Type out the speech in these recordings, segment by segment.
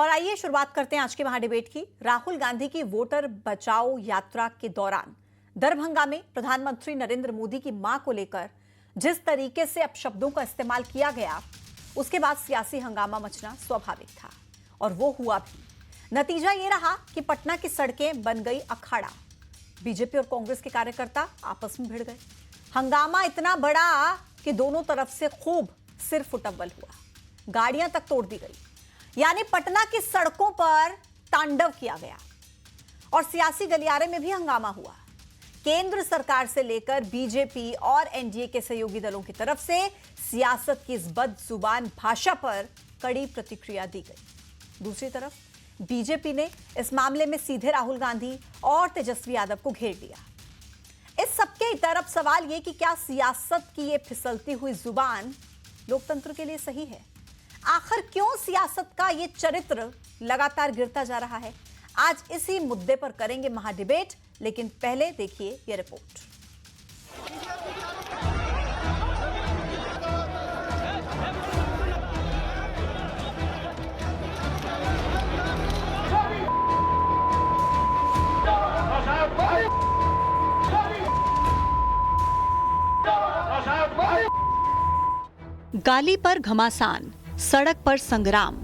और आइए शुरुआत करते हैं आज के महाडिबेट की। राहुल गांधी की वोटर बचाओ यात्रा के दौरान दरभंगा में प्रधानमंत्री नरेंद्र मोदी की मां को लेकर जिस तरीके से अपशब्दों का इस्तेमाल किया गया, उसके बाद सियासी हंगामा मचना स्वाभाविक था और वो हुआ भी। नतीजा ये रहा कि पटना की सड़कें बन गई अखाड़ा। बीजेपी और कांग्रेस के कार्यकर्ता आपस में भिड़ गए। हंगामा इतना बड़ा कि दोनों तरफ से खूब सिर फुटअव्वल हुआ, गाड़ियां तक तोड़ दी गई। यानी पटना की सड़कों पर तांडव किया गया और सियासी गलियारे में भी हंगामा हुआ। केंद्र सरकार से लेकर बीजेपी और एनडीए के सहयोगी दलों की तरफ से सियासत की इस बदजुबान भाषा पर कड़ी प्रतिक्रिया दी गई। दूसरी तरफ बीजेपी ने इस मामले में सीधे राहुल गांधी और तेजस्वी यादव को घेर लिया। इस सबके तरफ सवाल यह कि क्या सियासत की यह फिसलती हुई जुबान लोकतंत्र के लिए सही है? आखिर क्यों सियासत का यह चरित्र लगातार गिरता जा रहा है? आज इसी मुद्दे पर करेंगे महाडिबेट, लेकिन पहले देखिए यह रिपोर्ट। गाली पर घमासान, सड़क पर संग्राम।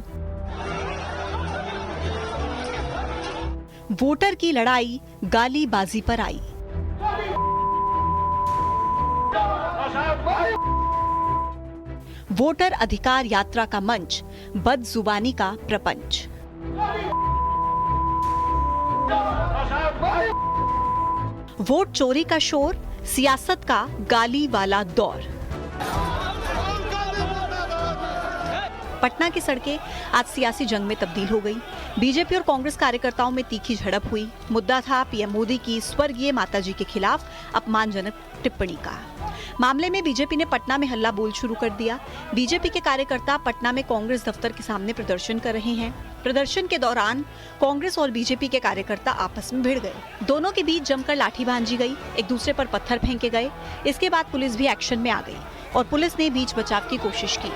वोटर की लड़ाई गाली बाजी पर आई। वोटर अधिकार यात्रा का मंच, बदजुबानी का प्रपंच। वोट चोरी का शोर, सियासत का गाली वाला दौर। पटना की सड़कें आज सियासी जंग में तब्दील हो गई। बीजेपी और कांग्रेस कार्यकर्ताओं में तीखी झड़प हुई। मुद्दा था पीएम मोदी की स्वर्गीय माताजी के खिलाफ अपमानजनक टिप्पणी का। मामले में बीजेपी ने पटना में हल्ला बोल शुरू कर दिया। बीजेपी के कार्यकर्ता पटना में कांग्रेस दफ्तर के सामने प्रदर्शन कर रहे हैं। प्रदर्शन के दौरान कांग्रेस और बीजेपी के कार्यकर्ता आपस में भिड़ गए। दोनों के बीच जमकर लाठी भांजी गई, एक दूसरे पर पत्थर फेंके गए। इसके बाद पुलिस भी एक्शन में आ गई और पुलिस ने बीच बचाव की कोशिश की।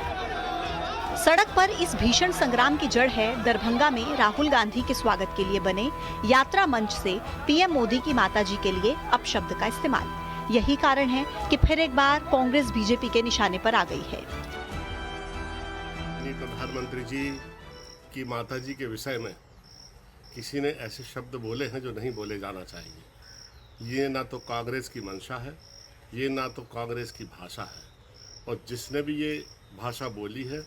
सड़क पर इस भीषण संग्राम की जड़ है दरभंगा में राहुल गांधी के स्वागत के लिए बने यात्रा मंच से पीएम मोदी की माताजी के लिए अपशब्द का इस्तेमाल। यही कारण है कि फिर एक बार कांग्रेस बीजेपी के निशाने पर आ गई है। प्रधानमंत्री जी की माताजी के विषय में किसी ने ऐसे शब्द बोले हैं जो नहीं बोले जाना चाहिए। ये ना तो कांग्रेस की मंशा है, ये ना तो कांग्रेस की भाषा है। और जिसने भी ये भाषा बोली है,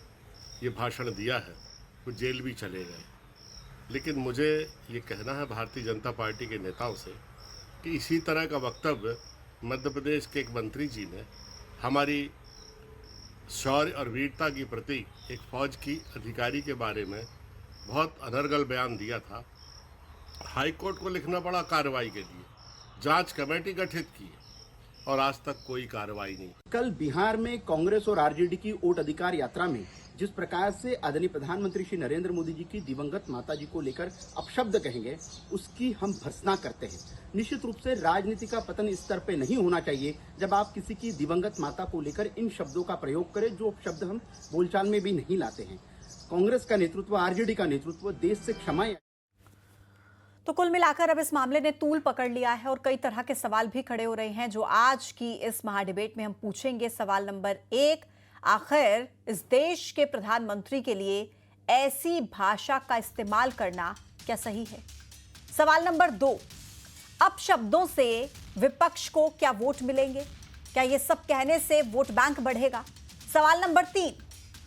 ये भाषण दिया है, वो जेल भी चले गए। लेकिन मुझे ये कहना है भारतीय जनता पार्टी के नेताओं से कि इसी तरह का वक्तव्य मध्य प्रदेश के एक मंत्री जी ने हमारी शौर्य और वीरता की प्रतीक एक फौज की अधिकारी के बारे में बहुत अनर्गल बयान दिया था। हाई कोर्ट को लिखना पड़ा कार्रवाई के लिए, जांच कमेटी गठित की और आज तक कोई कार्रवाई नहीं। कल बिहार में कांग्रेस और आरजेडी की वोट अधिकार यात्रा में जिस प्रकार से आदरणीय प्रधानमंत्री श्री नरेंद्र मोदी जी की दिवंगत माता जी को लेकर अपशब्द कहेंगे, उसकी हम भर्त्सना करते हैं। निश्चित रूप से राजनीति का पतन इस स्तर पे नहीं होना चाहिए जब आप किसी की दिवंगत माता को लेकर इन शब्दों का प्रयोग करें, जो शब्द हम बोलचाल में भी नहीं लाते हैं। कांग्रेस का नेतृत्व, आरजेडी का नेतृत्व देश से क्षमा। तो कुल मिलाकर अब इस मामले ने तूल पकड़ लिया है और कई तरह के सवाल भी खड़े हो रहे हैं, जो आज की इस महाडिबेट में हम पूछेंगे। सवाल नंबर 1, आखिर इस देश के प्रधानमंत्री के लिए ऐसी भाषा का इस्तेमाल करना क्या सही है? सवाल नंबर 2, अपशब्दों से विपक्ष को क्या वोट मिलेंगे? क्या ये सब कहने से वोट बैंक बढ़ेगा? सवाल नंबर 3,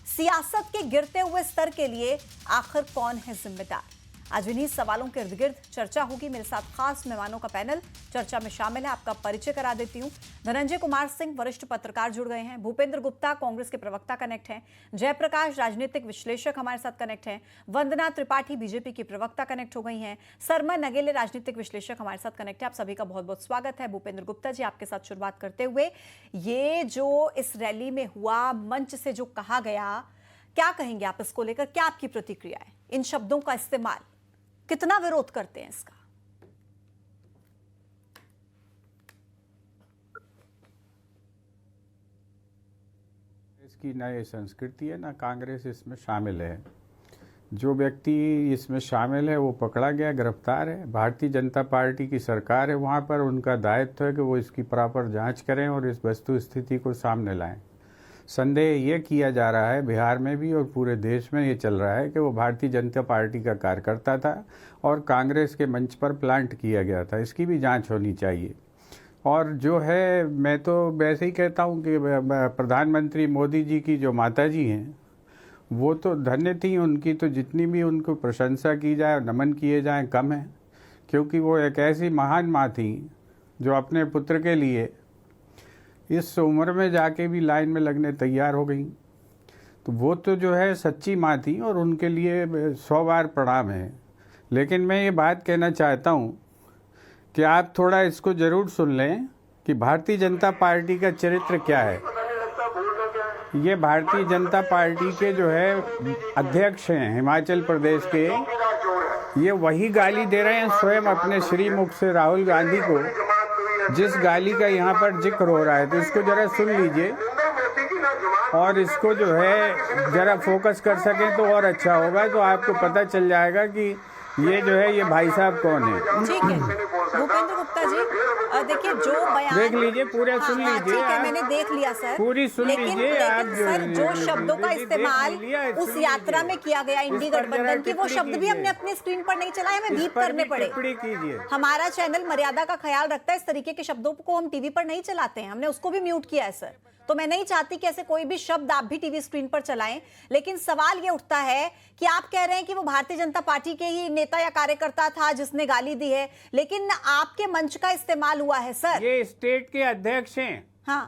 सियासत के गिरते हुए स्तर के लिए आखिर कौन है जिम्मेदार? आज इन्हीं सवालों के इर्द गिर्द चर्चा होगी। मेरे साथ खास मेहमानों का पैनल चर्चा में शामिल है। आपका परिचय करा देती हूं। धनंजय कुमार सिंह, वरिष्ठ पत्रकार, जुड़ गए हैं। भूपेंद्र गुप्ता, कांग्रेस के प्रवक्ता, कनेक्ट हैं। जयप्रकाश, राजनीतिक विश्लेषक, हमारे साथ कनेक्ट हैं। वंदना त्रिपाठी, बीजेपी की प्रवक्ता, कनेक्ट हो गई हैं। सरमा नगेले, राजनीतिक विश्लेषक, हमारे साथ कनेक्ट है। आप सभी का बहुत बहुत स्वागत है। भूपेंद्र गुप्ता जी, आपके साथ शुरुआत करते हुए, ये जो इस रैली में हुआ, मंच से जो कहा गया, क्या कहेंगे आप इसको लेकर? क्या आपकी प्रतिक्रिया है? इन शब्दों का इस्तेमाल कितना विरोध करते हैं इसका? इसकी ना ये संस्कृति है, ना कांग्रेस इसमें शामिल है। जो व्यक्ति इसमें शामिल है वो पकड़ा गया, गिरफ्तार है। भारतीय जनता पार्टी की सरकार है वहाँ पर, उनका दायित्व है कि वो इसकी प्रॉपर जांच करें और इस वस्तु स्थिति को सामने लाएं। संदेह ये किया जा रहा है, बिहार में भी और पूरे देश में ये चल रहा है कि वो भारतीय जनता पार्टी का कार्यकर्ता था और कांग्रेस के मंच पर प्लांट किया गया था। इसकी भी जांच होनी चाहिए। और जो है, मैं तो वैसे ही कहता हूँ कि प्रधानमंत्री मोदी जी की जो माताजी हैं वो तो धन्य थी। उनकी तो जितनी भी उनको प्रशंसा की जाए, नमन किए जाए, कम है, क्योंकि वो एक ऐसी महान माँ थी जो अपने पुत्र के लिए इस उम्र में जाके भी लाइन में लगने तैयार हो गई। तो वो तो जो है सच्ची माँ थी और उनके लिए 100 बार प्रणाम है। लेकिन मैं ये बात कहना चाहता हूँ कि आप थोड़ा इसको ज़रूर सुन लें कि भारतीय जनता पार्टी का चरित्र क्या है। ये भारतीय जनता पार्टी के जो है अध्यक्ष हैं हिमाचल प्रदेश के, ये वही गाली दे रहे हैं स्वयं अपने श्रीमुख से राहुल गांधी को, जिस गाली का यहाँ पर जिक्र हो रहा है। तो इसको जरा सुन लीजिए और इसको जो है जरा फोकस कर सकें तो और अच्छा होगा। तो आपको पता चल जाएगा कि ये जो है ये भाई साहब कौन है। ठीक है भूपेंद्र गुप्ता जी, देखिए जो बयान देख लीजिए, पूरा सुन लीजिए। ठीक है, मैंने देख लिया सर, पूरी सुन लीजिए आप। सर जो शब्दों का इस्तेमाल उस यात्रा में किया गया इंडी गठबंधन की, वो शब्द भी हमने अपने स्क्रीन पर नहीं चलाए, हमें बीप करने पड़े। कीजिए। हमारा चैनल मर्यादा का ख्याल रखता है, इस तरीके के शब्दों को हम टीवी पर नहीं चलाते हैं, हमने उसको भी म्यूट किया है सर। तो मैं नहीं चाहती कि ऐसे कोई भी शब्द आप भी टीवी स्क्रीन पर चलाएं। लेकिन सवाल ये उठता है कि आप कह रहे हैं कि वो भारतीय जनता पार्टी के ही नेता या कार्यकर्ता था जिसने गाली दी है, लेकिन आपके मंच का इस्तेमाल हुआ है सर। ये स्टेट के अध्यक्ष हैं। हाँ,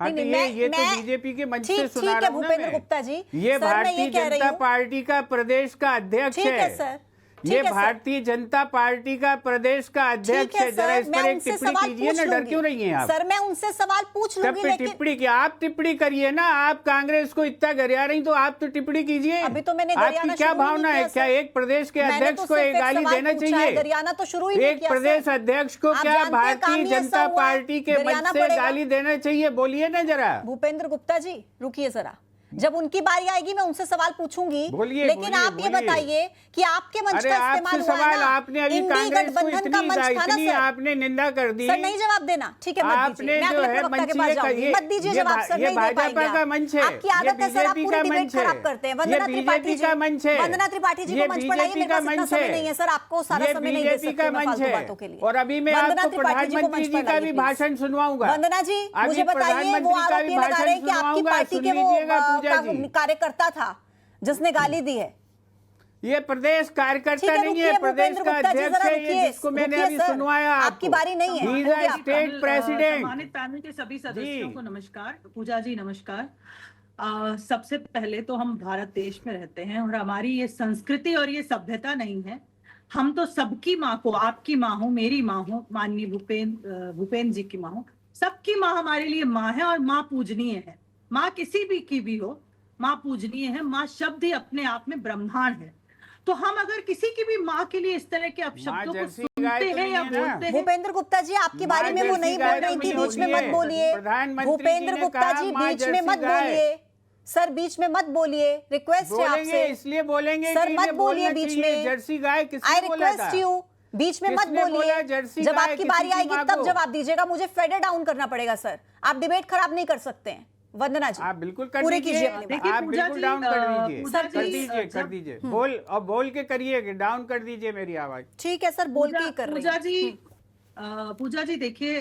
ये तो बीजेपी के मंच से सुना रहा हूं ना भूपेंद्र गुप्ता जी, ये भारतीय जनता पार्टी का प्रदेश का अध्यक्ष है। ठीक है सर, ये भारतीय जनता पार्टी का प्रदेश का अध्यक्ष है। जरा इस पर एक टिप्पणी कीजिए ना, डर क्यों रही हैं आप? सर मैं उनसे सवाल पूछ लूंगी, लेकिन टिप्पणी की आप टिप्पणी करिए ना। आप कांग्रेस को इतना गरिया रही तो आप तो टिप्पणी कीजिए। अभी तो मैंने आपकी क्या भावना है? क्या एक प्रदेश के अध्यक्ष को एक गाली देना चाहिए? गरियाना तो शुरू ही नहीं एक किया प्रदेश अध्यक्ष को क्या भारतीय जनता पार्टी के मंच से गाली देना चाहिए? बोलिए ना जरा। भूपेंद्र गुप्ता जी रुकिए जरा, जब उनकी बारी आएगी मैं उनसे सवाल पूछूंगी। लेकिन आप ये बताइए कि आपके मंच का इस्तेमाल हुआ है ना? आपने अभी कांग्रेस को इतनी आपने निंदा कर दी। सर नहीं जवाब देना, ठीक है मत दीजिए, मैं अगले प्रवक्ता के पास जाऊंगी। मत दीजिए जवाब सर, नहीं दे पाएंगे आप। का मंच है, आपकी आदत है सर, आप पूरी डिबेट खराब करते हैं। वंदना त्रिपाठी जी, वंदना त्रिपाठी जी को मंच पर लाइए, मेरे पास इतना समय नहीं है सर, आपको सारा समय नहीं दे सकते मैं फालतू बातों के लिए। और अभी मैं आपको प्रधानमंत्री जी का भी भाषण सुनवाऊंगा। वंदना जी मुझे बताइए, वो आरोप ये लगा रहे हैं कि आपकी पार्टी के वो कार्यकर्ता था जिसने गाली दी है। ये प्रदेश कार्यकर्ता नहीं है, प्रदेश का अध्यक्ष है ये, जिसको मैंने अभी सुनवाया। आपकी बारी नहीं है। State president. सम्मानित पैनल के सभी सदस्यों को नमस्कार। पूजा जी नमस्कार। सबसे पहले तो हम भारत देश में रहते हैं और हमारी ये संस्कृति और ये सभ्यता नहीं है। हम तो सबकी माँ को, आपकी माँ हो, मेरी माँ हो, माननीय भूपेंद्र जी की माँ हो, सबकी माँ हमारे लिए माँ है और माँ पूजनीय है। माँ किसी भी की भी हो, माँ पूजनीय है। माँ शब्द ही अपने आप में ब्रह्मांड है। तो हम अगर किसी की भी माँ के लिए इस तरह के अपशब्दों को सुनते हैं या बोलते हैं। भूपेंद्र गुप्ता जी आपकी बारी में वो नहीं बोल रही थी, बीच में मत बोलिए। भूपेंद्र गुप्ता जी बीच में मत बोलिए सर, बीच में मत बोलिए, रिक्वेस्ट है आपसे। इसलिए बोलेंगे सर, मत बोलिए बीच में। जर्सी गाय आई रिक्वेस्ट यू, बीच में मत बोलिए। जब आपकी बारी आएगी तब जवाब दीजिएगा। मुझे फेडर डाउन करना पड़ेगा सर, आप डिबेट खराब नहीं कर सकते हैं। वंदना जी आप बिल्कुल कर पूरे दीजिए, आप बिल्कुल डाउन कर दीजिए। बोल और बोल के करिए, डाउन कर दीजिए मेरी आवाज। ठीक है सर, बोल के कर रही हूं। पूजा जी देखिए,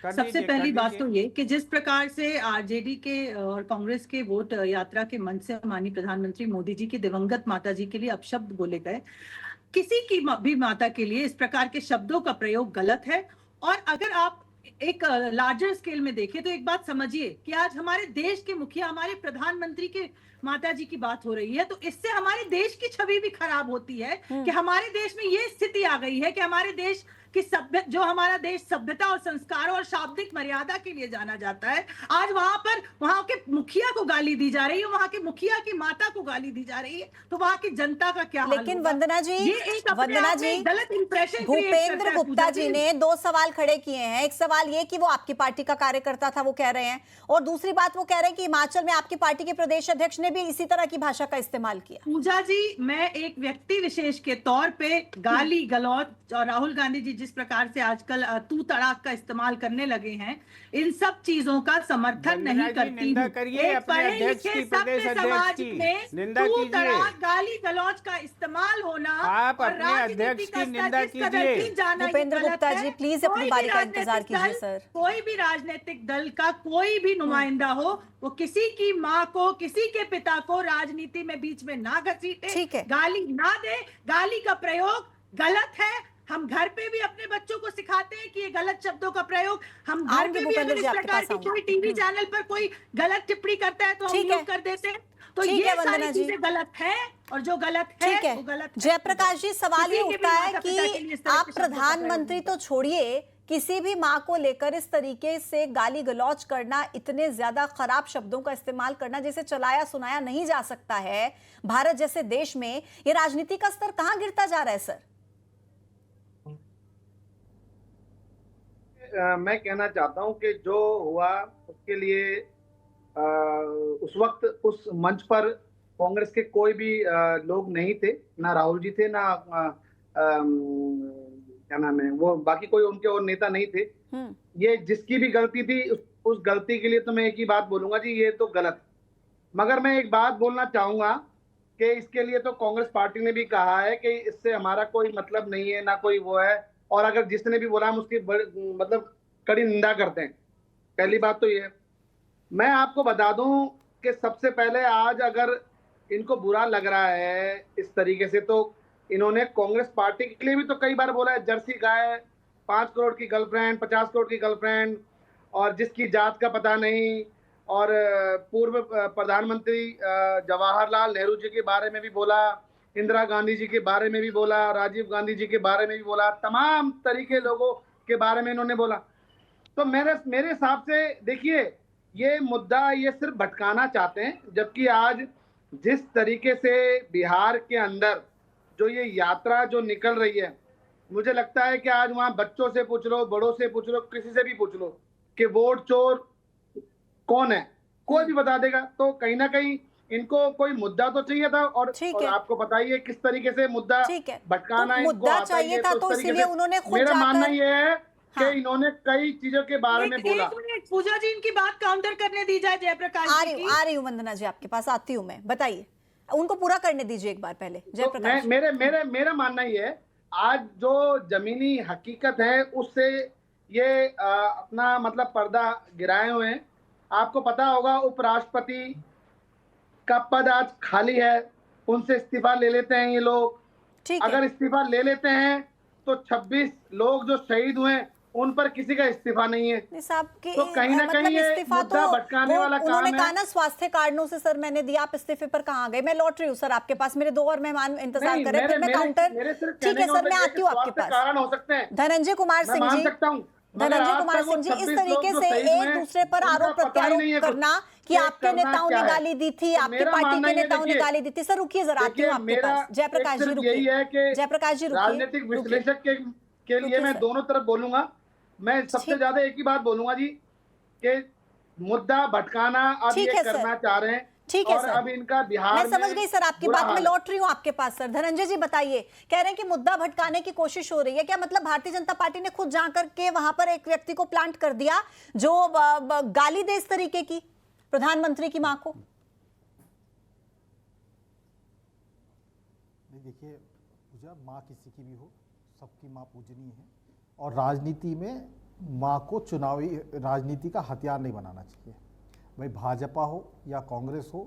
सबसे पहली बात तो ये कि जिस प्रकार से आरजेडी के और कांग्रेस के वोट यात्रा के मंच से माननीय प्रधानमंत्री मोदी जी की दिवंगत माता जी के लिए अपशब्द बोले गए, किसी की भी माता के लिए इस प्रकार के शब्दों का प्रयोग गलत है। और अगर आप एक लार्जर स्केल में देखें तो एक बात समझिए कि आज हमारे देश के मुखिया, हमारे प्रधानमंत्री के माता जी की बात हो रही है, तो इससे हमारे देश की छवि भी खराब होती है कि हमारे देश में ये स्थिति आ गई है कि हमारे देश कि सभ्य जो हमारा देश सभ्यता और संस्कारों और शाब्दिक मर्यादा के लिए जाना जाता है, आज वहां के मुखिया को गाली दी जा रही है, वहां के मुखिया की माता को गाली दी जा रही है, तो वहां की जनता का क्या हाल लेकिन होगा? वंदना जी, ये एक अपने आप में एक गलत इंप्रेशन भूपेंद्र गुप्ता जी ने 2 सवाल खड़े किए हैं। एक सवाल ये कि वो आपकी पार्टी का कार्यकर्ता था, वो कह रहे हैं, और दूसरी बात वो कह रहे हैं कि हिमाचल में आपकी पार्टी के प्रदेश अध्यक्ष ने भी इसी तरह की भाषा का इस्तेमाल किया। पूजा जी, मैं एक व्यक्ति विशेष के तौर पे गाली गलौज और राहुल गांधी जी जिस प्रकार से आजकल तू तड़ाक का इस्तेमाल करने लगे हैं, इन सब चीजों का समर्थन नहीं करती हूं। एक पढ़े लिखे सभ्य समाज में तू तड़ाक, गाली गलौज का इस्तेमाल होना आप और अपने अध्यक्ष की निंदा कीजिए। भूपेंद्र गुप्ता जी, प्लीज अपनी बारी का इंतजार कीजिए सर। कोई भी राजनीतिक दल का कोई भी नुमाइंदा हो, वो किसी की माँ को, किसी के पिता को राजनीति में बीच में ना घसीटे, ठीक है। गाली ना दे। गाली का प्रयोग गलत है। हम घर पे भी अपने बच्चों को सिखाते हैं कि ये गलत शब्दों का प्रयोग, हम घर पे भी अगर इस प्रकार की कोई टीवी चैनल पर कोई गलत टिप्पणी करता है तो हम म्यूट कर देते हैं। तो ये सारी चीजें गलत है, और जो गलत है वो गलत है। जयप्रकाश जी, सवाल ये उठता है कि आप प्रधानमंत्री तो छोड़िए, किसी भी माँ को लेकर इस तरीके से गाली गलौज करना, इतने ज्यादा खराब शब्दों का इस्तेमाल करना जिसे चलाया सुनाया नहीं जा सकता है भारत जैसे देश में, ये राजनीति का स्तर कहां गिरता जा रहा है सर? मैं कहना चाहता हूं कि जो हुआ उसके लिए उस वक्त उस मंच पर कांग्रेस के कोई भी लोग नहीं थे, ना राहुल जी थे, ना क्या नाम है वो, बाकी कोई उनके और नेता नहीं थे। ये जिसकी भी गलती थी, उस गलती के लिए तो मैं एक ही बात बोलूंगा जी, ये तो गलत। मगर मैं एक बात बोलना चाहूंगा कि इसके लिए तो कांग्रेस पार्टी ने भी कहा है कि इससे हमारा कोई मतलब नहीं है, ना कोई वो है, और अगर जिसने भी बोला हम उसकी मतलब कड़ी निंदा करते हैं। पहली बात तो ये। मैं आपको बता दूं कि सबसे पहले आज अगर इनको बुरा लग रहा है इस तरीके से, तो इन्होंने कांग्रेस पार्टी के लिए भी तो कई बार बोला है, जर्सी गाय, 5 करोड़ की गर्लफ्रेंड, 50 करोड़ की गर्लफ्रेंड, और जिसकी जात का पता नहीं, और पूर्व प्रधानमंत्री जवाहरलाल नेहरू जी के बारे में भी बोला, इंदिरा गांधी जी के बारे में भी बोला, राजीव गांधी जी के बारे में भी बोला, तमाम तरीके लोगों के बारे में इन्होंने बोला। तो मेरे हिसाब से देखिए, ये मुद्दा ये सिर्फ भटकाना चाहते हैं, जबकि आज जिस तरीके से बिहार के अंदर जो ये यात्रा जो निकल रही है, मुझे लगता है कि आज वहाँ बच्चों से पूछ लो, बड़ों से पूछ लो, किसी से भी पूछ लो कि वोट चोर कौन है, कोई भी बता देगा। तो कहीं ना कहीं इनको कोई मुद्दा तो चाहिए था, और आपको बताइए किस तरीके से मुद्दा भटकाना तो मुद्दा चाहिए था, तो इसलिए उन्होंने खुद मेरा मानना ये है कि इन्होंने कई चीजों के बारे में बोला। पूजा जी, इनकी बात काउंटर करने दी जाए जयप्रकाश जी की। आ रही हूँ वंदना जी, आपके पास आती हूँ मैं, बताइए, उनको पूरा करने दीजिए एक बार पहले जयप्रकाश। मेरा मानना ये है, आज जो जमीनी हकीकत है उससे ये अपना मतलब पर्दा गिराए हुए हैं। आपको पता होगा उपराष्ट्रपति का पद आज खाली है, उनसे इस्तीफा ले लेते हैं ये लोग। अगर इस्तीफा ले लेते हैं तो 26 लोग जो शहीद हुए उन पर किसी का इस्तीफा नहीं है। तो कहीं ना कहीं ये मुद्दा भटकाने वाला काम है। उन्होंने कहा ना स्वास्थ्य कारणों से सर मैंने दिया, आप इस्तीफे पर कहाँ गए? मैं लौट रही हूँ सर आपके पास, मेरे 2 और मेहमान इंतजार कर रहे हैं, फिर मैं काउंटर। ठीक है सर, मैं आती हूँ आपके पास। कारण हो सकते हैं। धनंजय कुमार सिंह जी, धनंजय कुमार सिंह जी, इस तरीके से एक दूसरे पर आरोप प्रत्यारोप करना कि आपके नेताओं ने गाली दी थी, आपकी पार्टी के नेताओं ने गाली दी थी। सर रुकिए जरा, आती हूँ आपके पास। जयप्रकाश जी रुकिए, जयप्रकाश जी रुकिए। राजनीतिक विश्लेषक के लिए मैं दोनों तरफ बोलूंगा। मैं सबसे ज्यादा एक ही बात बोलूंगा जी कि मुद्दा भटकाना अब ये करना चाह रहे हैं। ठीक है और सर, अब इनका बिहार मैं समझ गई सर आपकी बात, मैं लौट रही हूँ आपके पास। सर धनंजय जी बताइए, कह रहे हैं कि मुद्दा भटकाने की कोशिश हो रही है, क्या मतलब भारतीय जनता पार्टी ने खुद जाकर के वहां पर एक व्यक्ति को प्लांट कर दिया जो गाली दे इस तरीके की प्रधानमंत्री की मां को? देखिए पूजा, माँ किसी की भी हो, सबकी माँ पूजनीय है, और राजनीति में माँ को चुनावी राजनीति का हथियार नहीं बनाना चाहिए। भाई भाजपा हो या कांग्रेस हो,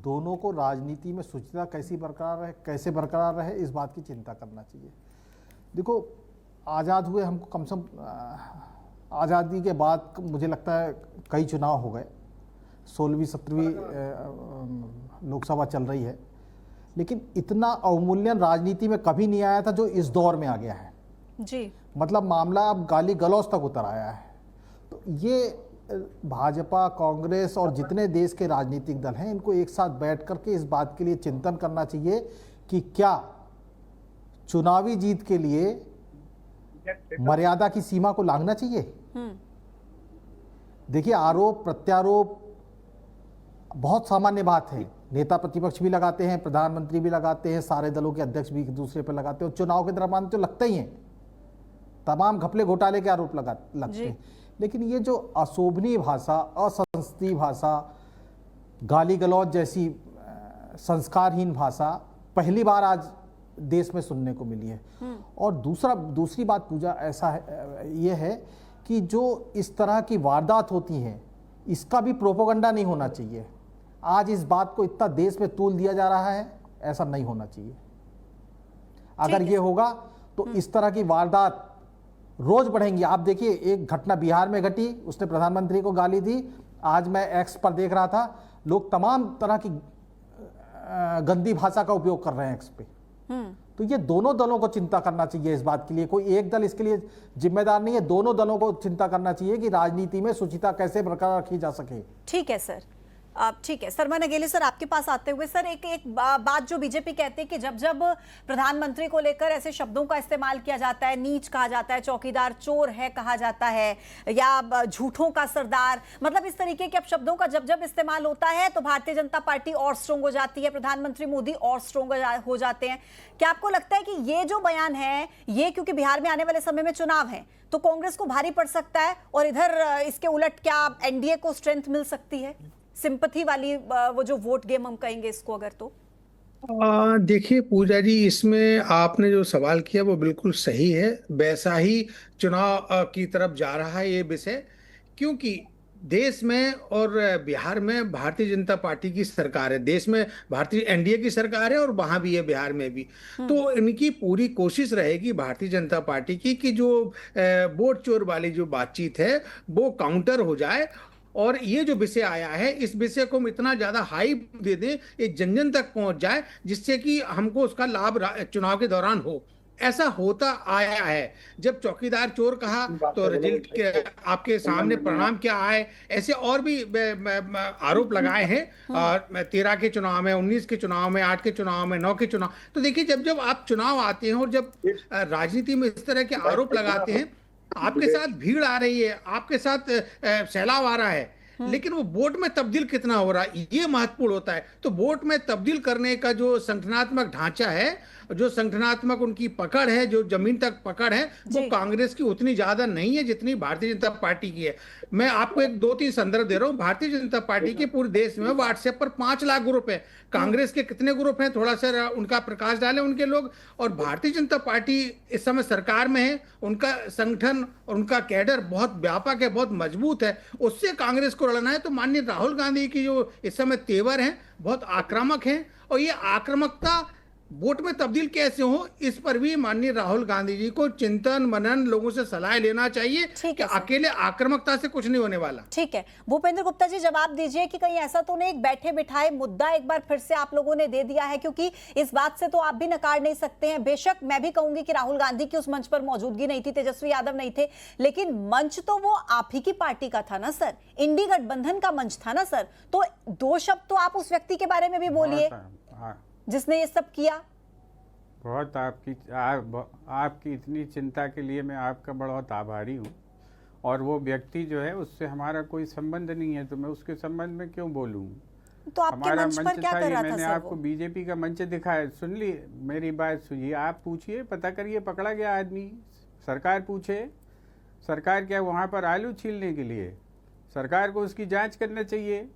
दोनों को राजनीति में शुचिता कैसे बरकरार रहे इस बात की चिंता करना चाहिए। देखो, आज़ाद हुए हमको कम से कम आज़ादी के बाद मुझे लगता है कई चुनाव हो गए, 16वीं 17वीं लोकसभा चल रही है, लेकिन इतना अवमूल्यन राजनीति में कभी नहीं आया था जो इस दौर में आ गया है। जी। मतलब मामला अब गाली गलौज तक उतर आया है। तो ये भाजपा, कांग्रेस और जितने देश के राजनीतिक दल हैं, इनको एक साथ बैठ करके इस बात के लिए चिंतन करना चाहिए कि क्या चुनावी जीत के लिए मर्यादा की सीमा को लांघना चाहिए। देखिए, आरोप प्रत्यारोप बहुत सामान्य बात है, नेता प्रतिपक्ष भी लगाते हैं, प्रधानमंत्री भी लगाते हैं, सारे दलों के अध्यक्ष भी एक दूसरे पर लगाते हैं, और चुनाव के दौरान तो लगते ही हैं, तमाम घपले घोटाले के आरोप लगते हैं। लेकिन ये जो अशोभनीय भाषा, असंस्कृत भाषा, गाली गलौज जैसी संस्कारहीन भाषा पहली बार आज देश में सुनने को मिली है। और दूसरी बात पूजा ऐसा है, ये है कि जो इस तरह की वारदात होती हैं, इसका भी प्रोपेगेंडा नहीं होना चाहिए। आज इस बात को इतना देश में तूल दिया जा रहा है, ऐसा नहीं होना चाहिए। अगर ये होगा तो इस तरह की वारदात रोज बढ़ेंगी। आप देखिए, एक घटना बिहार में घटी, उसने प्रधानमंत्री को गाली दी। आज मैं एक्स पर देख रहा था, लोग तमाम तरह की गंदी भाषा का उपयोग कर रहे हैं एक्स पे। तो ये दोनों दलों को चिंता करना चाहिए इस बात के लिए, कोई एक दल इसके लिए जिम्मेदार नहीं है, दोनों दलों को चिंता करना चाहिए कि राजनीति में शुचिता कैसे बरकरार रखी जा सके। ठीक है सर, ठीक है। सरमन अगेली सर, आपके पास आते हुए सर, एक बात जो बीजेपी कहते हैं कि जब जब प्रधानमंत्री को लेकर ऐसे शब्दों का इस्तेमाल किया जाता है, नीच कहा जाता है, चौकीदार चोर है कहा जाता है, या झूठों का सरदार, मतलब इस तरीके के अब शब्दों का जब जब इस्तेमाल होता है तो भारतीय जनता पार्टी और स्ट्रांग हो जाती है, प्रधानमंत्री मोदी और स्ट्रांग हो जाते हैं। क्या आपको लगता है कि ये जो बयान है, ये क्योंकि बिहार में आने वाले समय में चुनाव है तो कांग्रेस को भारी पड़ सकता है, और इधर इसके उलट क्या एनडीए को स्ट्रेंथ मिल सकती है, सिंपैथी वाली वो जो वोट गेम हम कहेंगे इसको अगर, तो देखिए पूजा जी, इसमें आपने जो सवाल किया वो बिल्कुल सही है। वैसा ही चुनाव की तरफ जा रहा है ये विषय, क्योंकि देश में और बिहार में भारतीय जनता पार्टी की सरकार है, देश में भारतीय एनडीए की सरकार है और वहां भी है, बिहार में भी। तो इनकी पूरी कोशिश रहेगी भारतीय जनता पार्टी की कि जो वोट चोर वाली जो बातचीत है वो काउंटर हो जाए, और ये जो विषय आया है इस विषय को हम इतना ज्यादा हाइप दे दें, ये जन जन तक पहुंच जाए, जिससे कि हमको उसका लाभ चुनाव के दौरान हो। ऐसा होता आया है। जब चौकीदार चोर कहा तो रिजल्ट के आपके सामने परिणाम क्या आए, ऐसे और भी आरोप लगाए हैं 13 के चुनाव में, 19 के चुनाव में, 8 के चुनाव में, 9 के चुनाव। तो देखिए, जब जब आप चुनाव आते हैं और जब राजनीति में इस तरह के आरोप लगाते हैं, आपके साथ भीड़ आ रही है, आपके साथ सैलाब आ रहा है, लेकिन वो वोट में तब्दील कितना हो रहा है ये महत्वपूर्ण होता है। तो वोट में तब्दील करने का जो संगठनात्मक ढांचा है, जो संगठनात्मक उनकी पकड़ है, जो जमीन तक पकड़ है, वो कांग्रेस की उतनी ज्यादा नहीं है जितनी भारतीय जनता पार्टी की है। मैं आपको एक 2-3 संदर्भ दे रहा हूँ। भारतीय जनता पार्टी के पूरे देश में व्हाट्सएप पर 5 लाख ग्रुप है। कांग्रेस के कितने ग्रुप हैं, थोड़ा सा उनका प्रकाश डालें उनके लोग। और भारतीय जनता पार्टी इस समय सरकार में है, उनका संगठन और उनका कैडर बहुत व्यापक है, बहुत मजबूत है। उससे कांग्रेस को लड़ना है तो माननीय राहुल गांधी की जो इस समय तेवर हैं बहुत आक्रामक हैं, और ये आक्रामकता वोट में तब्दील कैसे हो, इस पर भी माननीय राहुल गांधी जी को चिंतन मनन, लोगों से सलाह लेना चाहिए कि अकेले आक्रामकता से कुछ नहीं होने वाला। ठीक है, भूपेंद्र गुप्ता जी जवाब दीजिए कि कहीं ऐसा तो नहीं एक बैठे बिठाए मुद्दा एक बार फिर से आप लोगों ने दे दिया है, क्योंकि इस बात से तो आप भी नकार नहीं सकते हैं। बेशक मैं भी कहूंगी कि राहुल गांधी की उस मंच पर मौजूदगी नहीं थी, तेजस्वी यादव नहीं थे, लेकिन मंच तो वो आप ही की पार्टी का था ना सर, इंडी गठबंधन का मंच था ना सर। तो 2 शब्द तो आप उस व्यक्ति के बारे में भी बोलिए जिसने ये सब किया। बहुत आपकी इतनी चिंता के लिए मैं आपका बहुत आभारी हूँ, और वो व्यक्ति जो है उससे हमारा कोई संबंध नहीं है, तो मैं उसके संबंध में क्यों बोलूँ। तो आपके मंच पर क्या कर रहा था मैंने सर? आपको बीजेपी का मंच दिखाया, सुन ली मेरी बात, सुनिए, आप पूछिए, पता करिए, पकड़ा गया आदमी, सरकार पूछे, सरकार क्या वहाँ पर आलू छीलने के लिए? सरकार को उसकी जांच करना चाहिए।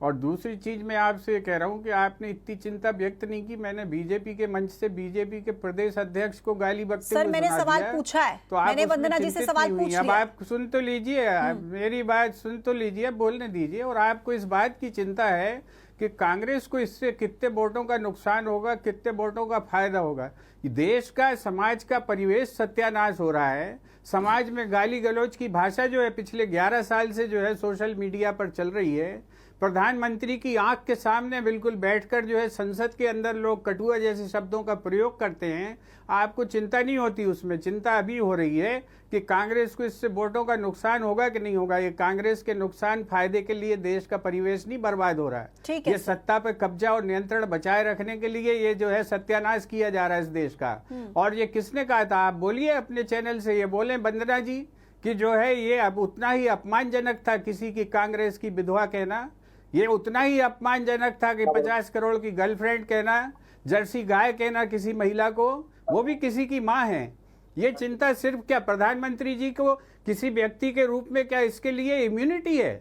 और दूसरी चीज मैं आपसे कह रहा हूं कि आपने इतनी चिंता व्यक्त नहीं की। मैंने बीजेपी के मंच से बीजेपी के प्रदेश अध्यक्ष को गाली बकते हुए सर मैंने सवाल पूछा है, तो मैंने वंदना जी से सवाल पूछ लिया। अब आप सुन तो लीजिए, मेरी बात सुन तो लीजिए, बोलने दीजिए। और आपको इस बात की चिंता है कि कांग्रेस को इससे कितने वोटों का नुकसान होगा, कितने वोटों का फायदा होगा। देश का, समाज का परिवेश सत्यानाश हो रहा है। समाज में गाली गलौज की भाषा जो है पिछले 11 साल से जो है सोशल मीडिया पर चल रही है, प्रधानमंत्री की आंख के सामने बिल्कुल बैठकर जो है संसद के अंदर लोग कटुआ जैसे शब्दों का प्रयोग करते हैं, आपको चिंता नहीं होती। उसमें चिंता अभी हो रही है कि कांग्रेस को इससे वोटों का नुकसान होगा कि नहीं होगा। ये कांग्रेस के नुकसान फायदे के लिए देश का परिवेश नहीं बर्बाद हो रहा है। ये सत्ता पे कब्जा और नियंत्रण बचाए रखने के लिए ये जो है सत्यानाश किया जा रहा है इस देश का। और ये किसने कहा था? आप बोलिए अपने चैनल से, ये बोले वंदना जी कि जो है ये अब उतना ही अपमानजनक था किसी की कांग्रेस की विधवा कहना, ये उतना ही अपमानजनक था कि 50 करोड़ की गर्लफ्रेंड कहना, जर्सी गाय कहना किसी महिला को, वो भी किसी की माँ है। ये चिंता सिर्फ क्या प्रधानमंत्री जी को किसी व्यक्ति के रूप में क्या इसके लिए इम्यूनिटी है?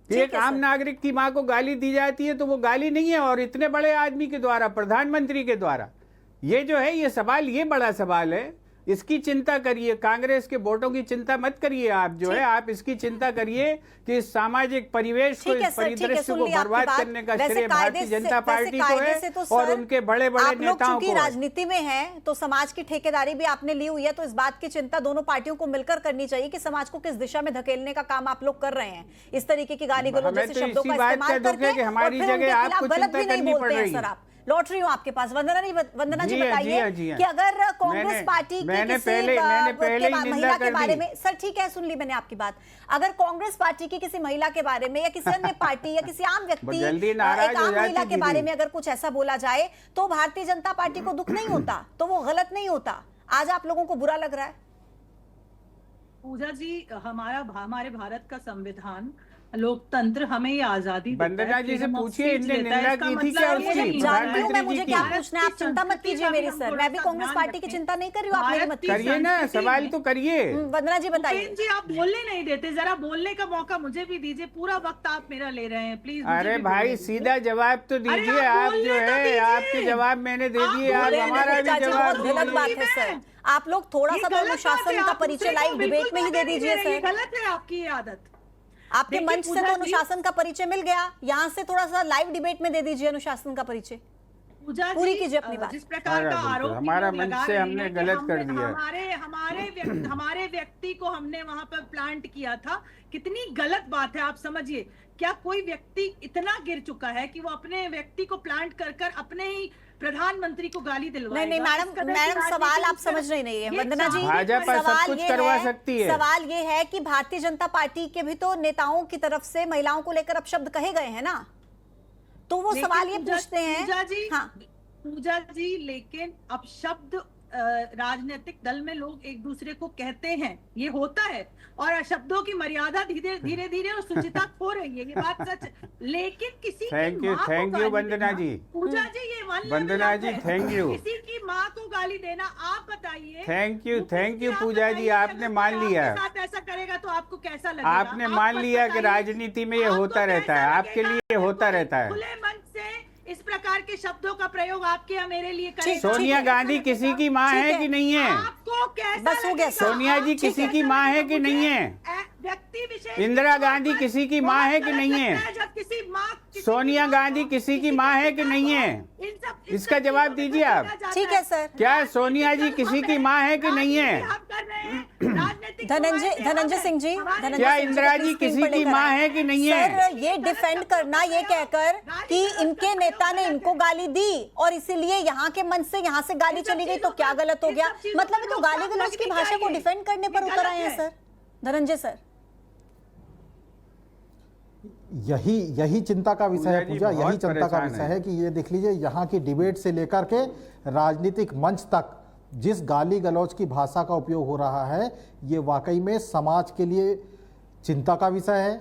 एक आम नागरिक की माँ को गाली दी जाती है तो वो गाली नहीं है, और इतने बड़े आदमी के द्वारा, प्रधानमंत्री के द्वारा। ये जो है ये सवाल, ये बड़ा सवाल है, इसकी चिंता करिए। कांग्रेस के वोटों की चिंता मत करिए आप, जो है आप इसकी चिंता करिए कि इस सामाजिक परिवेश को, इस परिदृश्य को बर्बाद करने का श्रेय भारतीय जनता पार्टी को है और उनके बड़े बड़े नेताओं को। राजनीति में है तो समाज की ठेकेदारी भी आपने ली हुई है, तो इस बात की चिंता दोनों पार्टियों को मिलकर करनी चाहिए कि समाज को किस दिशा में धकेलने का काम आप लोग कर रहे हैं। इस तरीके की गाली गलौज जैसे शब्दों का इस्तेमाल करके हमारी जगह आपको चिंता करनी पड़ रही है। लौट रही हूँ आपके पास। वंदना जी बताइए कि अगर कांग्रेस पार्टी की किसी महिला के बारे में, सर ठीक है सुन ली मैंने आपकी बात, अगर कांग्रेस पार्टी की किसी महिला के बारे में या किसी अन्य पार्टी या किसी आम व्यक्ति, एक आम महिला के बारे में अगर कुछ ऐसा बोला जाए तो भारतीय जनता पार्टी को दुख नहीं होता, तो वो गलत नहीं होता। आज आप लोगों को बुरा लग रहा है। पूजा जी, हमारे भारत का संविधान, लोकतंत्र हमें ये आजादी देता है। वंदना जी से पूछिए इनने निंदा की थी क्या उसकी? जानती हूँ मैं, मुझे क्या पूछना है, आप चिंता मत कीजिए मेरी सर, मैं भी कांग्रेस पार्टी की चिंता नहीं कर रही हूँ, आप मेरी मत करिए ना, सवाल तो करिए। वंदना जी बताइए। जी आप बोलने नहीं देते, जरा बोलने का मौका मुझे भी दीजिए, पूरा वक्त आप मेरा ले रहे हैं, प्लीज। अरे भाई सीधा जवाब तो दीजिए आप, जो है आपके जवाब मैंने दे दिए, आप हमारा भी जवाब। गलत बात है सर, आप लोग थोड़ा सा तो अनुशासन का परिचय लाइव डिबेट में ही दे दीजिए सर। गलत है आपकी ये आदत। आपके मंच से तो अनुशासन का परिचय मिल गया, यहाँ से थोड़ा सा लाइव डिबेट में दे दीजिए अनुशासन का परिचय। पूरी कीजिए अपनी बात। जिस प्रकार का आरोप हमारा मंच से हमने गलत कर दिया, हमारे व्यक्ति को हमने वहां पर प्लांट किया था, कितनी गलत बात है आप समझिए। क्या कोई व्यक्ति इतना गिर चुका है कि वो अपने व्यक्ति को प्लांट कर अपने ही प्रधानमंत्री को गाली दिलवाएगा? नहीं मैडम सवाल आप समझ रही नहीं है वंदना जी। भाजपा सब कुछ करवा सकती है। सवाल ये है कि भारतीय जनता पार्टी के भी तो नेताओं की तरफ से महिलाओं को लेकर अपशब्द कहे गए हैं ना, तो वो सवाल ये पूछते हैं। पूजा जी लेकिन अपशब्द राजनीतिक दल में लोग एक दूसरे को कहते हैं, ये होता है, और शब्दों की मर्यादा धीरे धीरे और सुचिता खो रही है, ये बात सच है। लेकिन किसी थैंक यू वंदना जी। पूजा जी ये वंदना जी थैंक यू। किसी की माँ को गाली देना, आप बताइए। थैंक यू पूजा जी, आपने मान लिया। ऐसा करेगा तो आपको कैसा लगेगा? आपने मान लिया कि राजनीति में ये होता रहता है, आपके लिए होता रहता है। खुले मन से इस प्रकार के शब्दों का प्रयोग आपके या मेरे लिए करें। सोनिया गांधी किसी की माँ है कि नहीं है? आपको कैसा बस हो गया। सोनिया जी किसी की माँ है कि नहीं है? व्यक्ति विशेष। इंदिरा गांधी किसी की माँ है कि नहीं है? जब किसी माँ, सोनिया गांधी किसी की माँ है कि नहीं है? इसका जवाब दीजिए आप। ठीक है सर। क्या सोनिया जी किसी की माँ है कि नहीं है? धनंजय सिंह जी, क्या इंदिरा जी किसी की माँ है कि नहीं है? सर ये डिफेंड करना, ये कहकर कि इनके नेता ने इनको गाली दी और इसीलिए यहाँ के मंच से यहाँ से गाली चली गई तो क्या गलत हो गया? मतलब ये तो गाली गलौज की भाषा को डिफेंड करने पर उतर आए हैं सर। धनंजय सर, यही चिंता का विषय है पूजा, यही चिंता का विषय है कि ये देख लीजिए यहाँ की डिबेट से लेकर के राजनीतिक मंच तक जिस गाली गलौज की भाषा का उपयोग हो रहा है, ये वाकई में समाज के लिए चिंता का विषय है,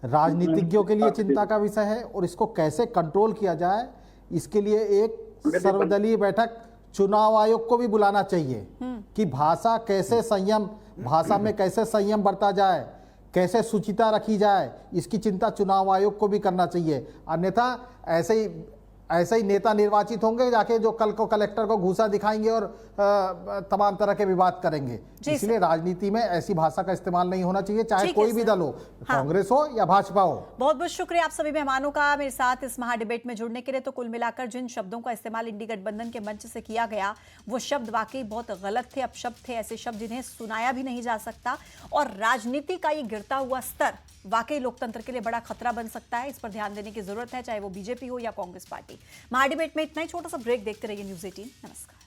राजनीतिज्ञों के लिए चिंता का विषय है, और इसको कैसे कंट्रोल किया जाए इसके लिए एक सर्वदलीय बैठक चुनाव आयोग को भी बुलाना चाहिए कि भाषा में कैसे संयम बरता जाए, कैसे शुचिता रखी जाए, इसकी चिंता चुनाव आयोग को भी करना चाहिए। अन्यथा ऐसे ही ऐसे ही नेता निर्वाचित होंगे जाके जो कल को कलेक्टर को घूसा दिखाएंगे और तमाम तरह के विवाद करेंगे। इसलिए राजनीति में ऐसी भाषा का इस्तेमाल नहीं होना चाहिए, चाहे कोई भी दल हो, कांग्रेस हो या भाजपा हो। बहुत बहुत शुक्रिया आप सभी मेहमानों का मेरे साथ इस महाडिबेट में जुड़ने के लिए। तो कुल मिलाकर जिन शब्दों का इस्तेमाल इंडी गठबंधन के मंच से किया गया वो शब्द वाकई बहुत गलत थे, अपशब्द थे, ऐसे शब्द जिन्हें सुनाया भी नहीं जा सकता। और राजनीति का ये गिरता हुआ स्तर वाकई लोकतंत्र के लिए बड़ा खतरा बन सकता है। इस पर ध्यान देने की जरूरत है, चाहे वो बीजेपी हो या कांग्रेस पार्टी। महाडिबेट में इतना ही, छोटा सा ब्रेक, देखते रहिए न्यूज़ 18। नमस्कार।